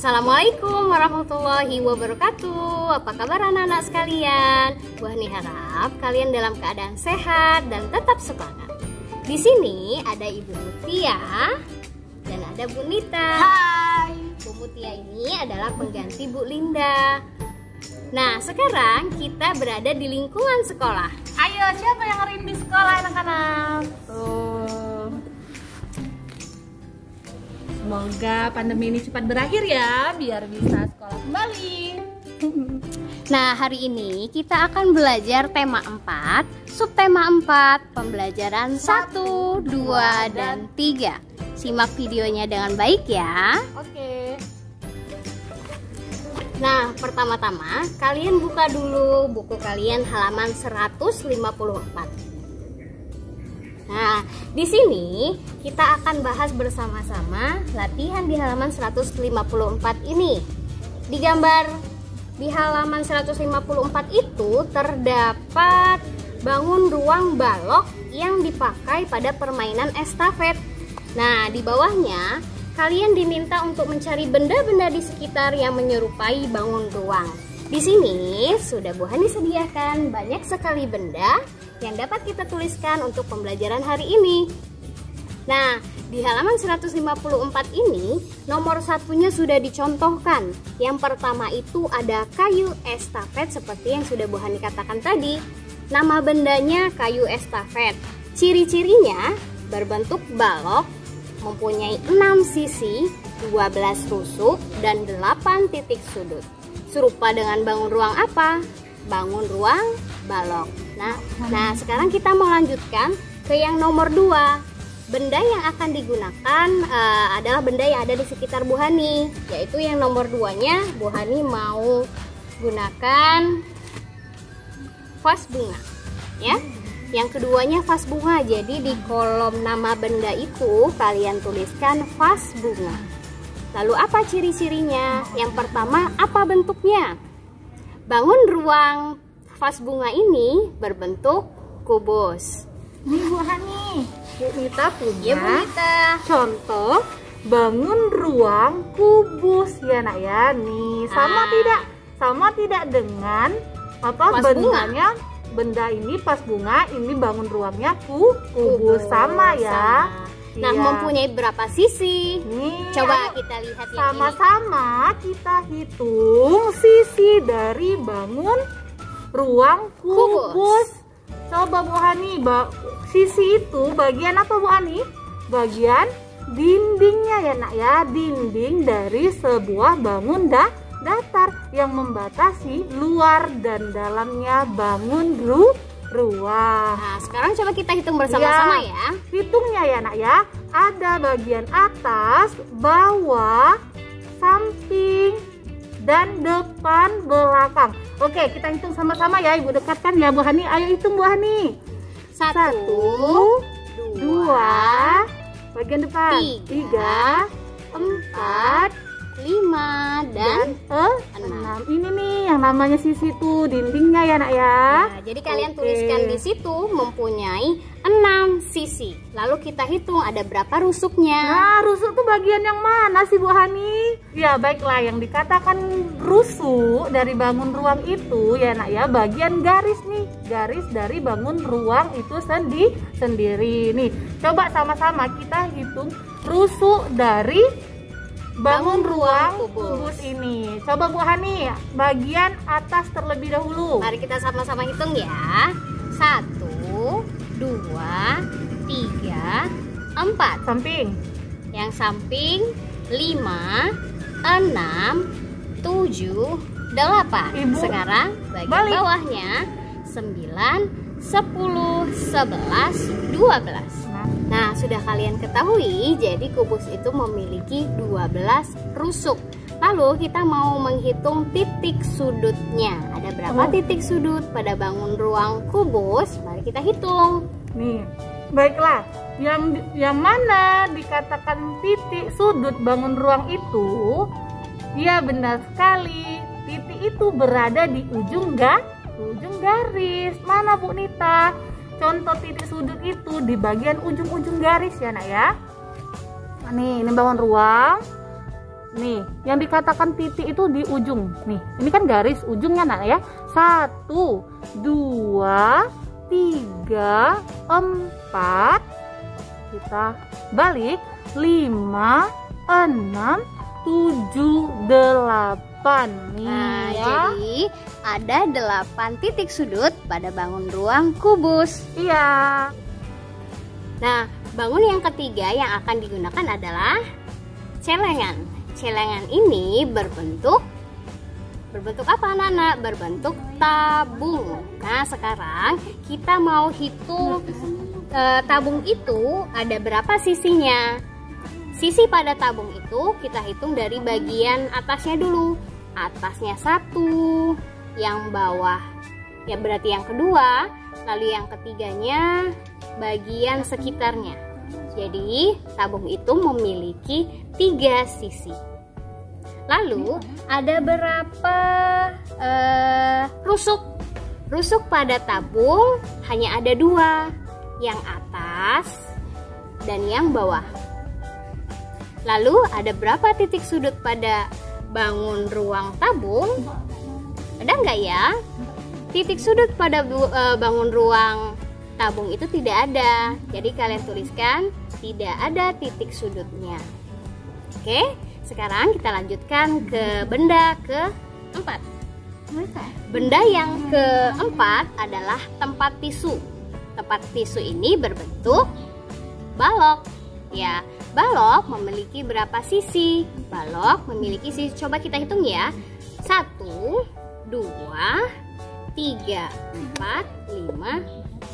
Assalamualaikum warahmatullahi wabarakatuh. Apa kabar anak-anak sekalian? Bu Hani harap kalian dalam keadaan sehat dan tetap semangat. Di sini ada Ibu Mutia dan ada Bu Nita. Hai. Bu Mutia ini adalah pengganti Bu Linda. Nah, sekarang kita berada di lingkungan sekolah. Ayo, siapa yang rindu sekolah anak-anak? Semoga pandemi ini cepat berakhir ya, biar bisa sekolah kembali. Nah, hari ini kita akan belajar tema 4, subtema 4, pembelajaran 1, 2, dan 3. Simak videonya dengan baik ya. Oke. Nah, pertama-tama kalian buka dulu buku kalian halaman 154. Nah, di sini kita akan bahas bersama-sama latihan di halaman 154 ini. Di gambar di halaman 154 itu terdapat bangun ruang balok yang dipakai pada permainan estafet. Nah, di bawahnya kalian diminta untuk mencari benda-benda di sekitar yang menyerupai bangun ruang. Di sini sudah Bu Hani sediakan banyak sekali benda yang dapat kita tuliskan untuk pembelajaran hari ini. Nah, di halaman 154 ini nomor satunya sudah dicontohkan. Yang pertama itu ada kayu estafet seperti yang sudah Bu Hani katakan tadi. Nama bendanya kayu estafet. Ciri-cirinya berbentuk balok, mempunyai 6 sisi, 12 rusuk, dan 8 titik sudut. Serupa dengan bangun ruang apa? Bangun ruang balok. Nah, sekarang kita mau lanjutkan ke yang nomor 2. Benda yang akan digunakan adalah benda yang ada di sekitar Bu Hani, yaitu yang nomor 2-nya Bu Hani mau gunakan vas bunga, ya. Yang keduanya vas bunga, jadi di kolom nama benda itu kalian tuliskan vas bunga. Lalu apa ciri-cirinya? Yang pertama, apa bentuknya? Bangun ruang vas bunga ini berbentuk kubus. Nih Bu Hani, Bu Nita punya Ya, Bu Nita. contoh bangun ruang kubus ya nak ya. Nih, sama tidak dengan apa Vas bendanya? Benda ini pas bunga, ini bangun ruangnya kubus sama ya. Nah, Iya. mempunyai berapa sisi? Nih, Coba ayo kita lihat yang ini. sama-sama kita hitung sisi dari bangun ruang kubus. Coba Bu Hani, sisi itu bagian apa Bu Hani? Bagian dindingnya ya nak ya, dinding dari sebuah bangun datar yang membatasi luar dan dalamnya bangun ruang. Nah, sekarang coba kita hitung bersama-sama ya. Hitungnya ya nak ya, ada bagian atas, bawah, samping, dan depan belakang. Oke, kita hitung sama-sama ya. Ibu dekatkan ya Bu Hani. Ayo hitung Bu Hani. 1, 2, bagian depan, 3, 4, 5, dan 6. Ini nih yang namanya sisi tuh dindingnya ya nak ya. nah, jadi kalian Oke. tuliskan di situ mempunyai 6 sisi. Lalu kita hitung ada berapa rusuknya. Nah, rusuk tuh bagian yang mana sih Bu Hani? Ya baiklah, yang dikatakan rusuk dari bangun ruang itu ya nak ya, bagian garis nih, garis dari bangun ruang itu sendiri nih. Coba sama-sama kita hitung rusuk dari bangun ruang kubus ini. Coba Bu Hani, bagian atas terlebih dahulu. Mari kita sama-sama hitung ya. 1, 2, 3, 4. Samping. Yang samping 5, 6, 7, 8. Ibu, Sekarang bagian balik. bawahnya 9, 10, 11, 12. Nah, sudah kalian ketahui, jadi kubus itu memiliki 12 rusuk. Lalu kita mau menghitung titik sudutnya. Ada berapa titik sudut pada bangun ruang kubus? Mari kita hitung. Nih, baiklah. Yang mana dikatakan titik sudut bangun ruang itu? Ya benar sekali. Titik itu berada di ujung garis. Mana Bu Nita? Contoh titik sudut itu di bagian ujung-ujung garis ya nak ya. Nih, ini bangun ruang. Nih, yang dikatakan titik itu di ujung. Nih, ini kan garis ujungnya nak ya. 1, 2, 3, 4. Kita balik. 5, 6, 7, 8. Nih Nah, ya. jadi ada 8 titik sudut pada bangun ruang kubus. Iya. Nah, bangun yang ketiga yang akan digunakan adalah celengan. Celengan ini berbentuk apa, Nana? Berbentuk tabung. Nah, sekarang kita mau hitung tabung itu ada berapa sisinya. Sisi pada tabung itu kita hitung dari bagian atasnya dulu. Atasnya 1, yang bawah ya berarti yang kedua, lalu yang ketiganya bagian sekitarnya. Jadi tabung itu memiliki 3 sisi. Lalu ada berapa rusuk? Rusuk pada tabung hanya ada 2, yang atas dan yang bawah. Lalu ada berapa titik sudut pada bangun ruang tabung? Ada nggak ya? Titik sudut pada bangun ruang tabung itu tidak ada. Jadi kalian tuliskan tidak ada titik sudutnya. Oke, sekarang kita lanjutkan ke benda keempat. Benda yang keempat adalah tempat tisu. Tempat tisu ini berbentuk balok. Ya, balok memiliki berapa sisi? Balok memiliki sisi, coba kita hitung ya. 1, 2, 3, 4, 5,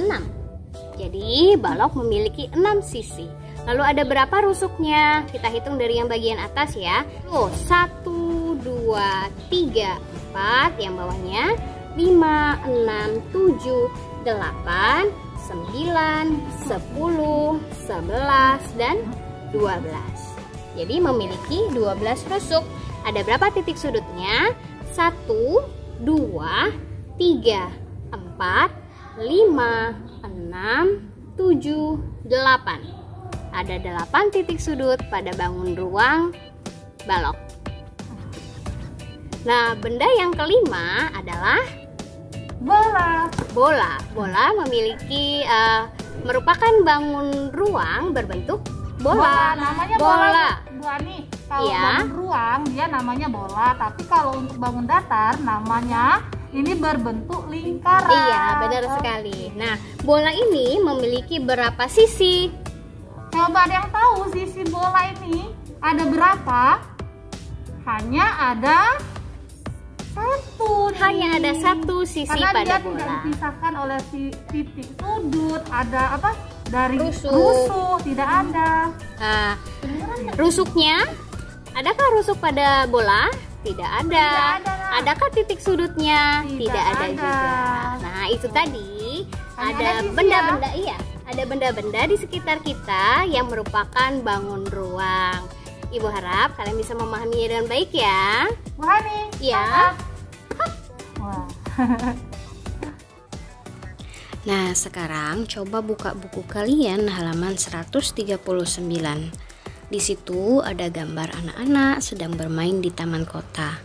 6. Jadi balok memiliki 6 sisi. Lalu ada berapa rusuknya? Kita hitung dari yang bagian atas ya. Tuh, 1, 2, 3, 4. Yang bawahnya 5, 6, 7, 8, 9, 10, 11, dan 12. Jadi memiliki 12 rusuk. Ada berapa titik sudutnya? 1, 2, 3, 4, 5, 6, 7, 8. Ada 8 titik sudut pada bangun ruang balok. Nah, benda yang kelima adalah bola. Bola memiliki merupakan bangun ruang berbentuk bola. Namanya bola. Bu Ani, kalau bangun ruang dia namanya bola, tapi kalau untuk bangun datar namanya ini berbentuk lingkaran. Iya, benar sekali. Nah, bola ini memiliki berapa sisi? Coba ada yang tahu sisi bola ini ada berapa? Hanya ada satu. Hanya ada satu sisi karena pada dia bola. tidak dipisahkan oleh titik sudut. Ada apa? Dari Rusuk. tidak ada. Nah, rusuknya, adakah rusuk pada bola? Tidak ada. Adakah titik sudutnya? Tidak ada juga. Nah, itu tadi ada benda-benda ada benda-benda di sekitar kita yang merupakan bangun ruang. Ibu harap kalian bisa memahaminya dengan baik ya. Bu Hani. Ya. Wah. Nah, sekarang coba buka buku kalian halaman 139. Di situ ada gambar anak-anak sedang bermain di taman kota.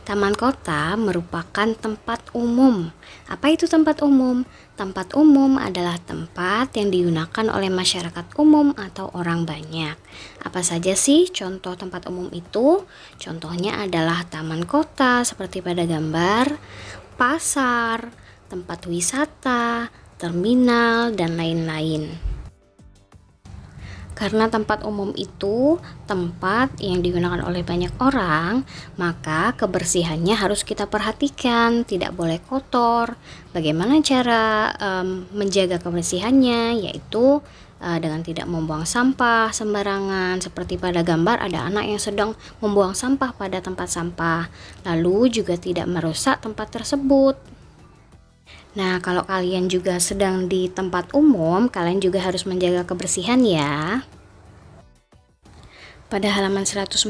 Taman kota merupakan tempat umum. Apa itu tempat umum? Tempat umum adalah tempat yang digunakan oleh masyarakat umum atau orang banyak. Apa saja sih contoh tempat umum itu? Contohnya adalah taman kota seperti pada gambar, pasar, tempat wisata, terminal, dan lain-lain. Karena tempat umum itu tempat yang digunakan oleh banyak orang, maka kebersihannya harus kita perhatikan, tidak boleh kotor. Bagaimana cara menjaga kebersihannya? Yaitu dengan tidak membuang sampah sembarangan. Seperti pada gambar ada anak yang sedang membuang sampah pada tempat sampah, lalu juga tidak merusak tempat tersebut. Nah, kalau kalian juga sedang di tempat umum, kalian juga harus menjaga kebersihan ya. Pada halaman 140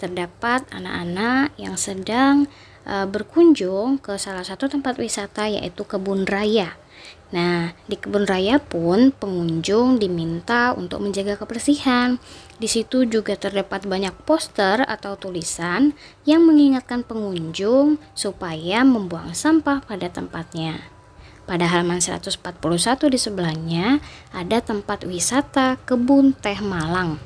terdapat anak-anak yang sedang berkunjung ke salah satu tempat wisata, yaitu kebun raya. Nah, di kebun raya pun pengunjung diminta untuk menjaga kebersihan. Di situ juga terdapat banyak poster atau tulisan yang mengingatkan pengunjung supaya membuang sampah pada tempatnya. Pada halaman 141 di sebelahnya ada tempat wisata Kebun Teh Malang.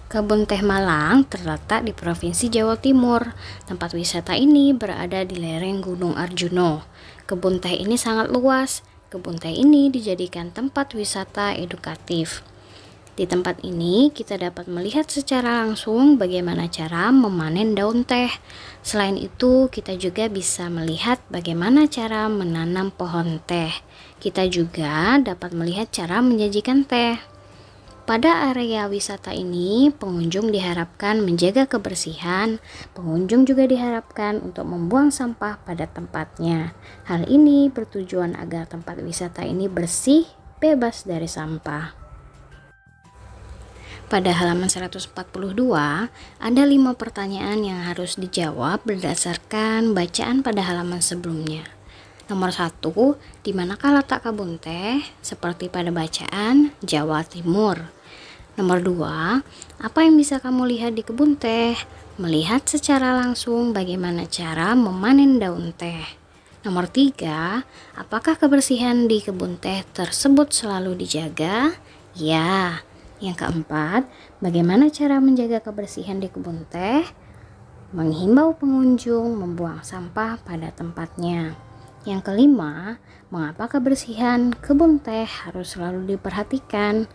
Kebun Teh Malang terletak di Provinsi Jawa Timur. Tempat wisata ini berada di lereng Gunung Arjuno. Kebun teh ini sangat luas. Kebun teh ini dijadikan tempat wisata edukatif. Di tempat ini kita dapat melihat secara langsung bagaimana cara memanen daun teh. Selain itu, kita juga bisa melihat bagaimana cara menanam pohon teh. Kita juga dapat melihat cara menyajikan teh. Pada area wisata ini, pengunjung diharapkan menjaga kebersihan. Pengunjung juga diharapkan untuk membuang sampah pada tempatnya. Hal ini bertujuan agar tempat wisata ini bersih, bebas dari sampah. Pada halaman 142, ada 5 pertanyaan yang harus dijawab berdasarkan bacaan pada halaman sebelumnya. Nomor 1, di manakah letak kebun teh? Seperti pada bacaan Jawa Timur. Nomor 2, apa yang bisa kamu lihat di kebun teh? Melihat secara langsung bagaimana cara memanen daun teh. Nomor 3, apakah kebersihan di kebun teh tersebut selalu dijaga? Ya. Yang keempat, bagaimana cara menjaga kebersihan di kebun teh? Menghimbau pengunjung membuang sampah pada tempatnya. Yang kelima, mengapa kebersihan kebun teh harus selalu diperhatikan?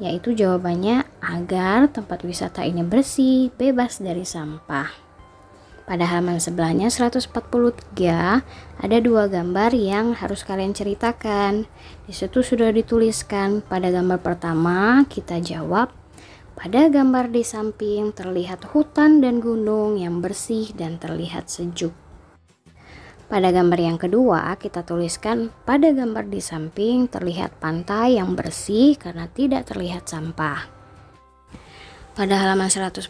Yaitu jawabannya agar tempat wisata ini bersih, bebas dari sampah. Pada halaman sebelahnya 143 ada 2 gambar yang harus kalian ceritakan. Di situ sudah dituliskan. Pada gambar pertama kita jawab, pada gambar di samping terlihat hutan dan gunung yang bersih dan terlihat sejuk. Pada gambar yang kedua kita tuliskan, pada gambar di samping terlihat pantai yang bersih karena tidak terlihat sampah. Pada halaman 145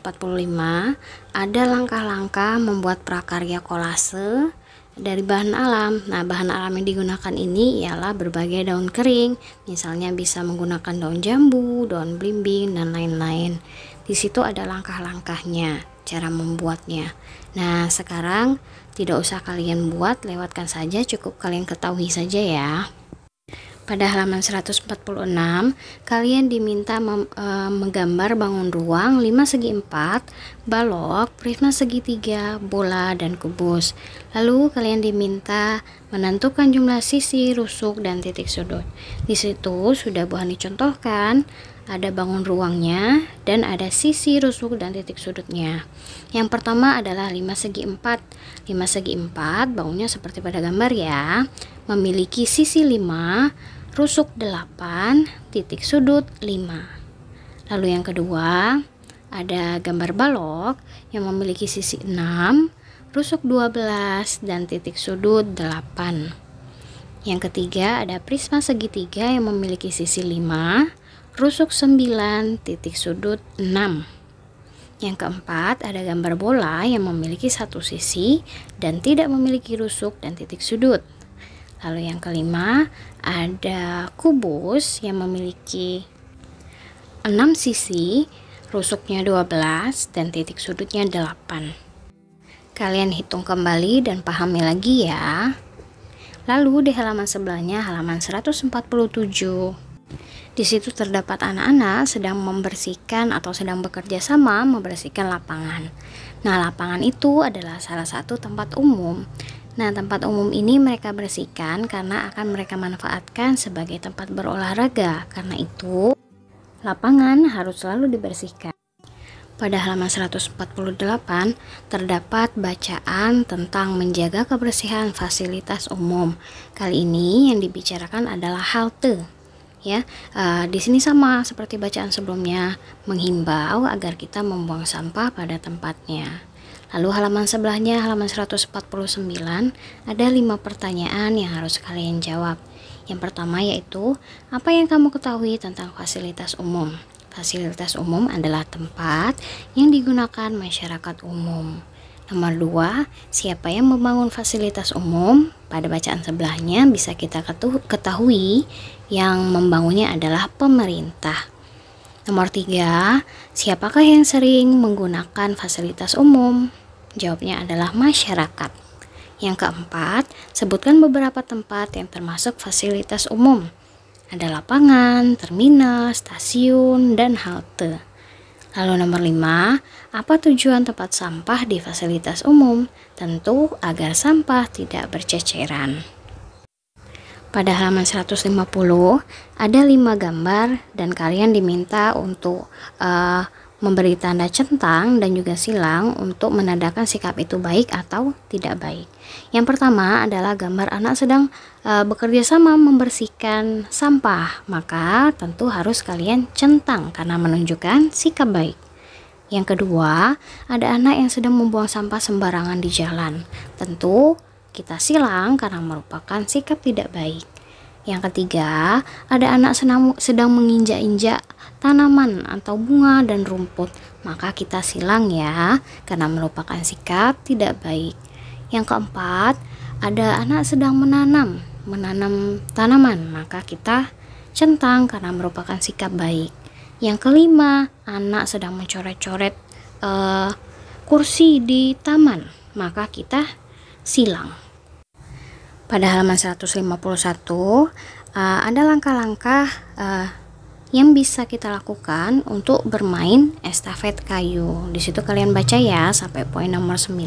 ada langkah-langkah membuat prakarya kolase dari bahan alam. Nah, bahan alam yang digunakan ini ialah berbagai daun kering, misalnya bisa menggunakan daun jambu, daun belimbing, dan lain-lain. Di situ ada langkah-langkahnya, cara membuatnya. Nah, sekarang tidak usah kalian buat, lewatkan saja, cukup kalian ketahui saja ya. Pada halaman 146, kalian diminta menggambar bangun ruang 5 segi 4, balok, prisma segitiga, bola, dan kubus. Lalu kalian diminta menentukan jumlah sisi, rusuk, dan titik sudut. Di situ sudah Bu Hani contohkan, ada bangun ruangnya dan ada sisi, rusuk, dan titik sudutnya. Yang pertama adalah 5 segi 4. 5 segi 4 bangunnya seperti pada gambar ya, memiliki sisi 5, rusuk 8, titik sudut 5. Lalu yang kedua ada gambar balok yang memiliki sisi 6, rusuk 12, dan titik sudut 8. Yang ketiga ada prisma segitiga yang memiliki sisi 5, rusuk 9, titik sudut 6. Yang keempat ada gambar bola yang memiliki satu sisi dan tidak memiliki rusuk dan titik sudut. Lalu yang kelima ada kubus yang memiliki 6 sisi, rusuknya 12 dan titik sudutnya 8. Kalian hitung kembali dan pahami lagi ya. Lalu di halaman sebelahnya halaman 147. Di situ terdapat anak-anak sedang membersihkan atau sedang bekerja sama membersihkan lapangan. Nah, lapangan itu adalah salah satu tempat umum. Nah, tempat umum ini mereka bersihkan karena akan mereka manfaatkan sebagai tempat berolahraga. Karena itu, lapangan harus selalu dibersihkan. Pada halaman 148 terdapat bacaan tentang menjaga kebersihan fasilitas umum. Kali ini yang dibicarakan adalah halte. Ya, di sini sama seperti bacaan sebelumnya, menghimbau agar kita membuang sampah pada tempatnya. Lalu halaman sebelahnya, halaman 149, ada 5 pertanyaan yang harus kalian jawab. Yang pertama yaitu, apa yang kamu ketahui tentang fasilitas umum? Fasilitas umum adalah tempat yang digunakan masyarakat umum. Nomor 2, siapa yang membangun fasilitas umum? Pada bacaan sebelahnya bisa kita ketahui yang membangunnya adalah pemerintah. Nomor 3, siapakah yang sering menggunakan fasilitas umum? Jawabnya adalah masyarakat. Yang keempat, sebutkan beberapa tempat yang termasuk fasilitas umum. Ada lapangan, terminal, stasiun, dan halte. Lalu nomor 5, apa tujuan tempat sampah di fasilitas umum? Tentu agar sampah tidak berceceran. Pada halaman 150 ada 5 gambar dan kalian diminta untuk memberi tanda centang dan juga silang untuk menandakan sikap itu baik atau tidak baik. Yang pertama adalah gambar anak sedang bekerja sama membersihkan sampah, maka tentu harus kalian centang karena menunjukkan sikap baik. Yang kedua, ada anak yang sedang membuang sampah sembarangan di jalan, tentu kita silang karena merupakan sikap tidak baik. Yang ketiga, ada anak sedang menginjak-injak tanaman atau bunga dan rumput, maka kita silang ya, karena merupakan sikap tidak baik. Yang keempat, ada anak sedang menanam tanaman, maka kita centang karena merupakan sikap baik. Yang kelima, anak sedang mencoret-coret kursi di taman, maka kita silang. Pada halaman 151 ada langkah-langkah yang bisa kita lakukan untuk bermain estafet kayu. Di situ kalian baca ya sampai poin nomor 9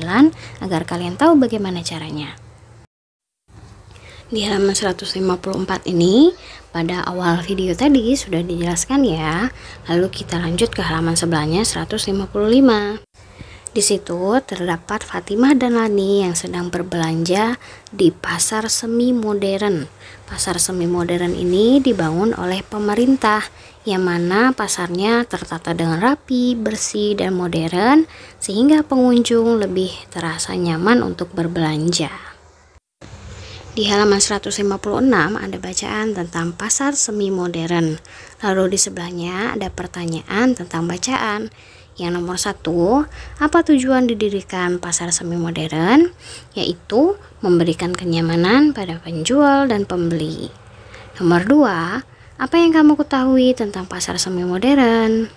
agar kalian tahu bagaimana caranya. Di halaman 154 ini pada awal video tadi sudah dijelaskan ya. Lalu kita lanjut ke halaman sebelahnya 155. Di situ terdapat Fatimah dan Lani yang sedang berbelanja di pasar semi modern. Pasar semi modern ini dibangun oleh pemerintah, yang mana pasarnya tertata dengan rapi, bersih, dan modern, sehingga pengunjung lebih terasa nyaman untuk berbelanja. Di halaman 156 ada bacaan tentang pasar semi modern. Lalu di sebelahnya ada pertanyaan tentang bacaan. Yang nomor 1, apa tujuan didirikan pasar semi modern? Yaitu memberikan kenyamanan pada penjual dan pembeli. Nomor 2, apa yang kamu ketahui tentang pasar semi modern?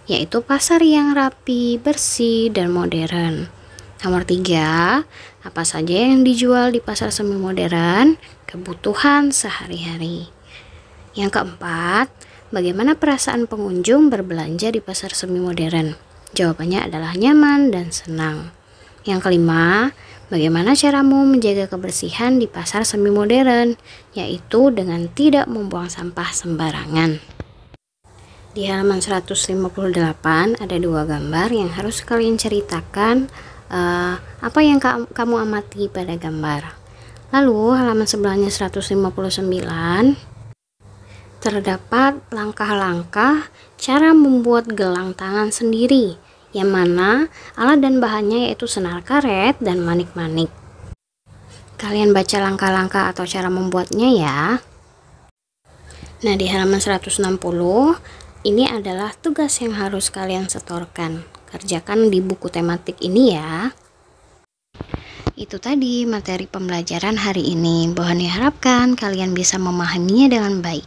Yaitu pasar yang rapi, bersih, dan modern. Nomor 3, apa saja yang dijual di pasar semi modern? Kebutuhan sehari-hari. Yang keempat, bagaimana perasaan pengunjung berbelanja di pasar semi modern? Jawabannya adalah nyaman dan senang. Yang kelima, bagaimana caramu menjaga kebersihan di pasar semi modern? Yaitu dengan tidak membuang sampah sembarangan. Di halaman 158 ada 2 gambar yang harus kalian ceritakan apa yang kamu amati pada gambar. Lalu halaman sebelahnya 159 terdapat langkah-langkah cara membuat gelang tangan sendiri, yang mana alat dan bahannya yaitu senar karet dan manik-manik. Kalian baca langkah-langkah atau cara membuatnya ya. Nah, di halaman 160 ini adalah tugas yang harus kalian setorkan. Kerjakan di buku tematik ini ya. Itu tadi materi pembelajaran hari ini. Mohon diharapkan kalian bisa memahaminya dengan baik.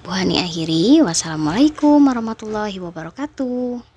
Bu Hani akhiri, wassalamualaikum warahmatullahi wabarakatuh.